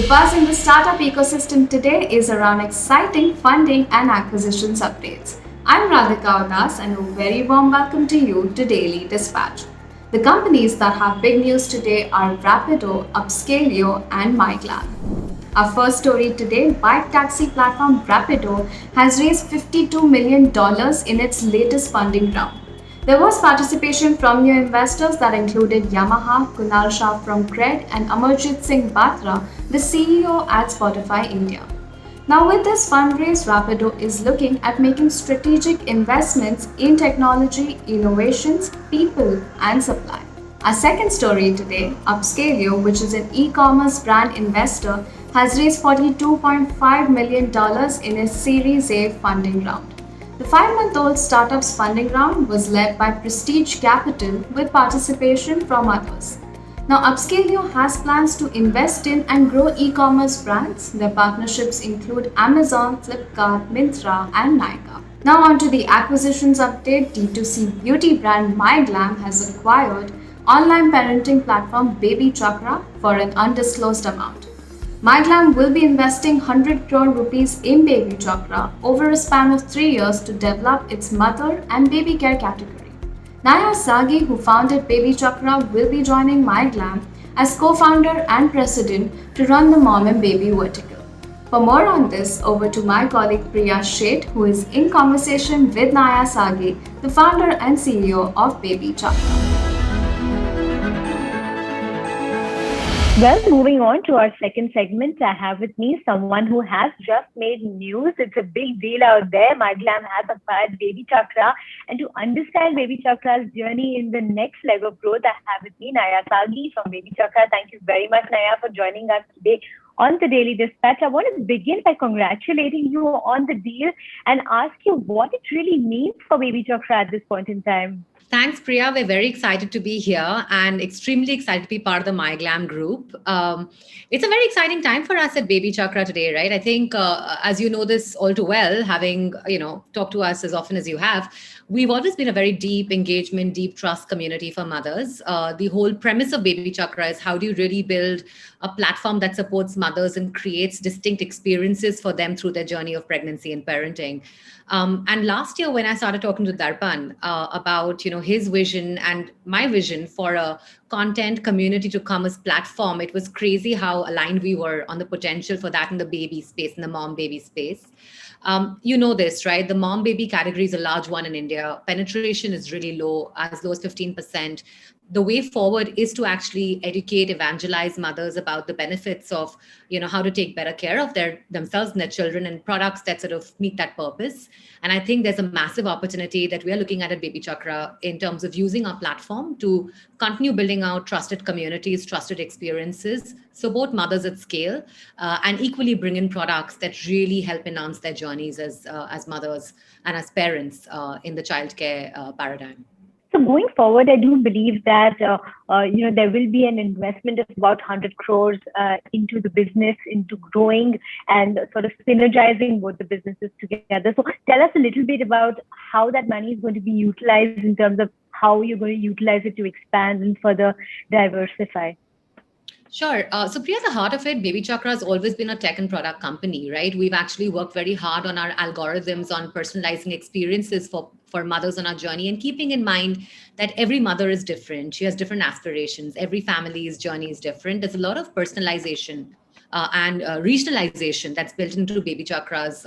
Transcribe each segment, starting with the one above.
buzz in the startup ecosystem today is around exciting funding and acquisitions updates. I'm Radhika Das and a very warm welcome to you to Daily Dispatch. The companies that have big news today are Rapido, Upscaleo, and MyGlad. Our first story today, bike taxi platform Rapido has raised $52 million in its latest funding round. There was participation from new investors that included Yamaha, Kunal Shah from Cred, and Amarjit Singh Batra, the CEO at Spotify India. Now, with this fundraise, Rapido is looking at making strategic investments in technology, innovations, people, and supply. Our second story today, Upscaleo, which is an e-commerce brand investor, has raised $42.5 million in its Series A funding round. The 5-month-old startup's funding round was led by Prestige Capital with participation from others. Now, Upscaleo has plans to invest in and grow e-commerce brands. Their partnerships include Amazon, Flipkart, Myntra, and Nykaa. Now, on to the acquisitions update. D2C beauty brand MyGlam has acquired online parenting platform Baby Chakra for an undisclosed amount. MyGlam will be investing 100 crore rupees in Baby Chakra over a span of 3 years to develop its mother and baby care category. Naya Sagi, who founded Baby Chakra, will be joining MyGlam as co-founder and president to run the mom and baby vertical. For more on this, over to my colleague Priya Sheth, who is in conversation with Naya Sagi, the founder and CEO of Baby Chakra. Well, moving on to our second segment, I have with me someone who has just made news. It's a big deal out there. MyGlam has acquired Baby Chakra. And to understand Baby Chakra's journey in the next leg of growth, I have with me Naya Sagi from Baby Chakra. Thank you very much, Naya, for joining us today on the Daily Dispatch. I want to begin by congratulating you on the deal and ask you what it really means for Baby Chakra at this point in time. Thanks, Priya. We're very excited to be here and extremely excited to be part of the MyGlam group. It's a very exciting time for us at Baby Chakra today, right? I think, as you know this all too well, having talked to us as often as you have, we've always been a very deep engagement, deep trust community for mothers. The whole premise of Baby Chakra is how do you really build a platform that supports mothers and creates distinct experiences for them through their journey of pregnancy and parenting. And last year, when I started talking to Darpan about his vision and my vision for a content community to commerce platform, it was crazy how aligned we were on the potential for that in the baby space, in the mom baby space. You know this, right? The mom baby category is a large one in India. Penetration is really low as 15%. The way forward is to actually educate, evangelize mothers about the benefits of, how to take better care of themselves and their children and products that sort of meet that purpose. And I think there's a massive opportunity that we are looking at Baby Chakra in terms of using our platform to continue building out trusted communities, trusted experiences, support mothers at scale, and equally bring in products that really help enhance their journeys as mothers and as parents in the childcare paradigm. So going forward, I do believe that there will be an investment of about 100 crores into the business, into growing and sort of synergizing both the businesses together. So tell us a little bit about how that money is going to be utilized in terms of how you're going to utilize it to expand and further diversify. Sure. So Priya, the heart of it, Baby Chakra has always been a tech and product company, right? We've actually worked very hard on our algorithms, on personalizing experiences for mothers on our journey, and keeping in mind that every mother is different. She has different aspirations. Every family's journey is different. There's a lot of personalization and regionalization that's built into Baby Chakra's,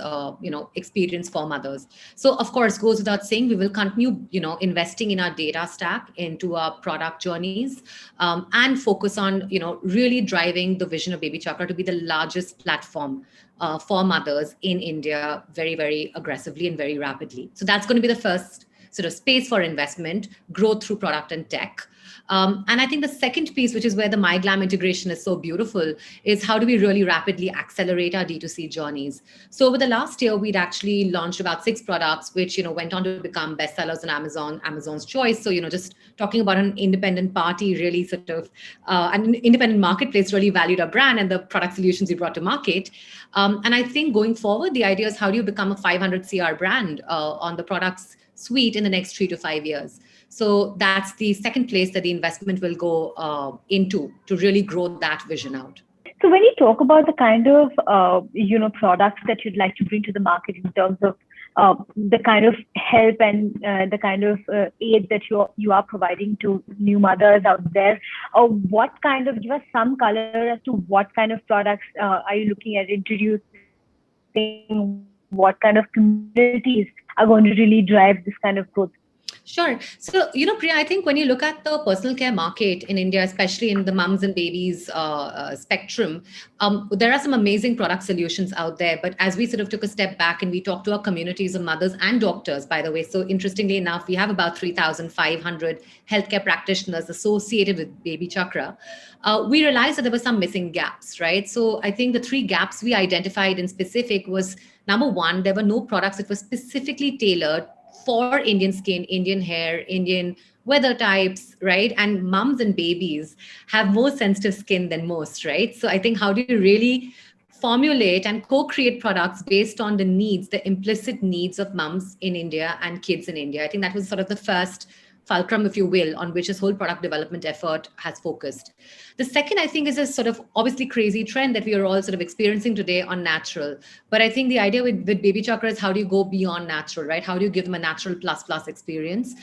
experience for mothers. So, of course, goes without saying, we will continue, investing in our data stack, into our product journeys, and focus on, really driving the vision of Baby Chakra to be the largest platform for mothers in India very, very aggressively and very rapidly. So that's going to be the first sort of space for investment, growth through product and tech. And I think the second piece, which is where the MyGlam integration is so beautiful, is how do we really rapidly accelerate our D2C journeys? So over the last year, we'd actually launched about 6 products, which, went on to become bestsellers on Amazon, Amazon's choice. So, just talking about an independent party, really sort of, an independent marketplace really valued our brand and the product solutions we brought to market. And I think going forward, the idea is how do you become a 500 CR brand on the products suite in the next 3 to 5 years? So that's the second place that the investment will go into to really grow that vision out. So when you talk about the kind of products that you'd like to bring to the market in terms of the kind of help and the kind of aid that you are providing to new mothers out there, what kind of, give us some color as to what kind of products are you looking at introducing? What kind of communities are going to really drive this kind of growth? Sure. So, Priya, I think when you look at the personal care market in India, especially in the mums and babies spectrum, there are some amazing product solutions out there. But as we sort of took a step back and we talked to our communities of mothers and doctors, by the way, so interestingly enough, we have about 3,500 healthcare practitioners associated with Baby Chakra. We realized that there were some missing gaps, right? So I think the 3 gaps we identified in specific was, number one, there were no products that were specifically tailored for Indian skin, Indian hair, Indian weather types, right? And mums and babies have more sensitive skin than most, right? So I think, how do you really formulate and co-create products based on the needs, the implicit needs of mums in India and kids in India? I think that was sort of the first fulcrum, if you will, on which this whole product development effort has focused. The second, I think, is a sort of obviously crazy trend that we are all sort of experiencing today on natural. But I think the idea with Baby Chakra is, how do you go beyond natural, right? How do you give them a natural plus experience,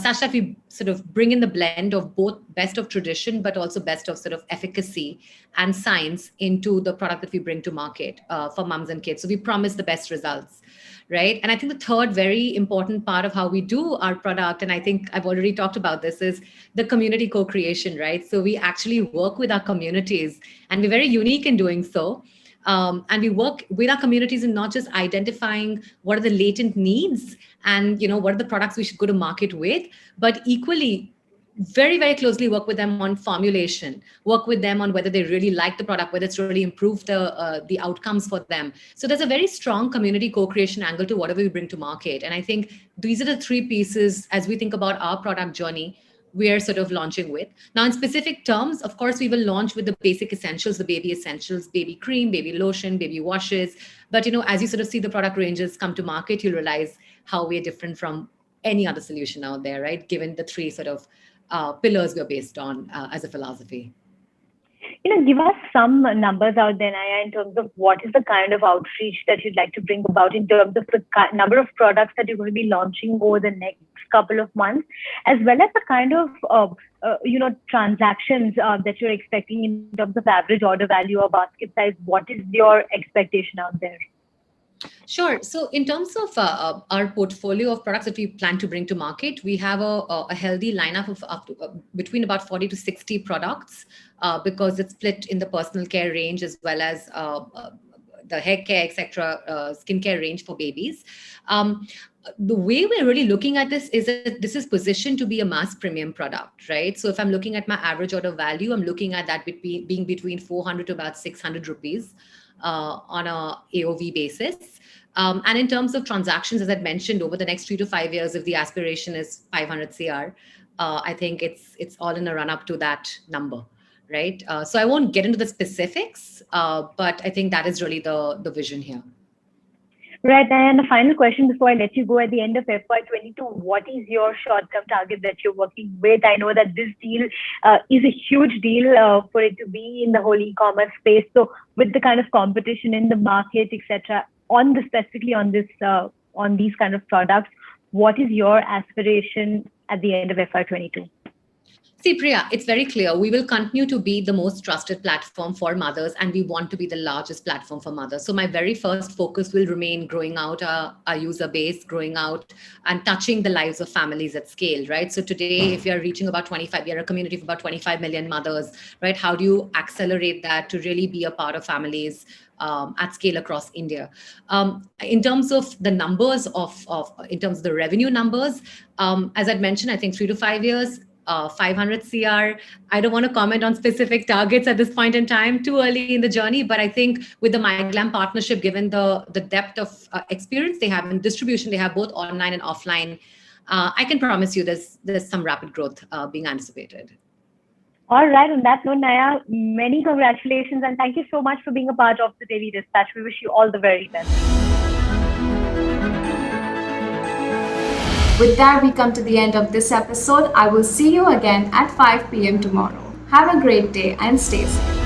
such that we sort of bring in the blend of both best of tradition, but also best of sort of efficacy and science into the product that we bring to market for mums and kids. So we promise the best results. Right. And I think the third very important part of how we do our product, and I think I've already talked about this, is the community co-creation, right? So we actually work with our communities, and we're very unique in doing so. And we work with our communities in not just identifying what are the latent needs and, what are the products we should go to market with, but equally very, very closely work with them on formulation, work with them on whether they really like the product, whether it's really improved the outcomes for them. So there's a very strong community co-creation angle to whatever we bring to market. And I think these are the 3 pieces, as we think about our product journey, we're sort of launching with. Now, in specific terms, of course, we will launch with the basic essentials, the baby essentials, baby cream, baby lotion, baby washes. But, as you sort of see the product ranges come to market, you'll realize how we're different from any other solution out there, right? Given the 3 sort of pillars we're based on as a philosophy. Give us some numbers out there, Naya, in terms of what is the kind of outreach that you'd like to bring about in terms of the number of products that you're going to be launching over the next couple of months, as well as the kind of transactions that you're expecting in terms of average order value or basket size. What is your expectation out there? Sure. So in terms of our portfolio of products that we plan to bring to market, we have a healthy lineup of up to, between about 40 to 60 products because it's split in the personal care range as well as the hair care, etc., skincare range for babies. The way we're really looking at this is that this is positioned to be a mass premium product, right? So if I'm looking at my average order value, I'm looking at that being between 400 to about 600 rupees. On a AOV basis. And in terms of transactions, as I mentioned, over the next 3 to 5 years, if the aspiration is 500 CR, I think it's all in a run up to that number, right? So I won't get into the specifics, but I think that is really the vision here. Right. And the final question before I let you go, at the end of FY22, what is your short-term target that you're working with? I know that this deal is a huge deal for it to be in the whole e-commerce space. So with the kind of competition in the market, etc., specifically on these kind of products, what is your aspiration at the end of FY22? See, Priya, it's very clear. We will continue to be the most trusted platform for mothers, and we want to be the largest platform for mothers. So my very first focus will remain growing out our user base, growing out and touching the lives of families at scale, right? So today, if you're reaching about 25, we are a community of about 25 million mothers, right? How do you accelerate that to really be a part of families at scale across India? In terms of the numbers in terms of the revenue numbers, as I'd mentioned, I think 3 to 5 years, 500 CR. I don't want to comment on specific targets at this point in time, too early in the journey, but I think with the MyGlam partnership, given the depth of experience they have in distribution, they have both online and offline, I can promise you there's some rapid growth being anticipated. All right. On that note, Naya, many congratulations and thank you so much for being a part of the Daily Dispatch. We wish you all the very best. With that, we come to the end of this episode. I will see you again at 5 p.m. tomorrow. Have a great day and stay safe.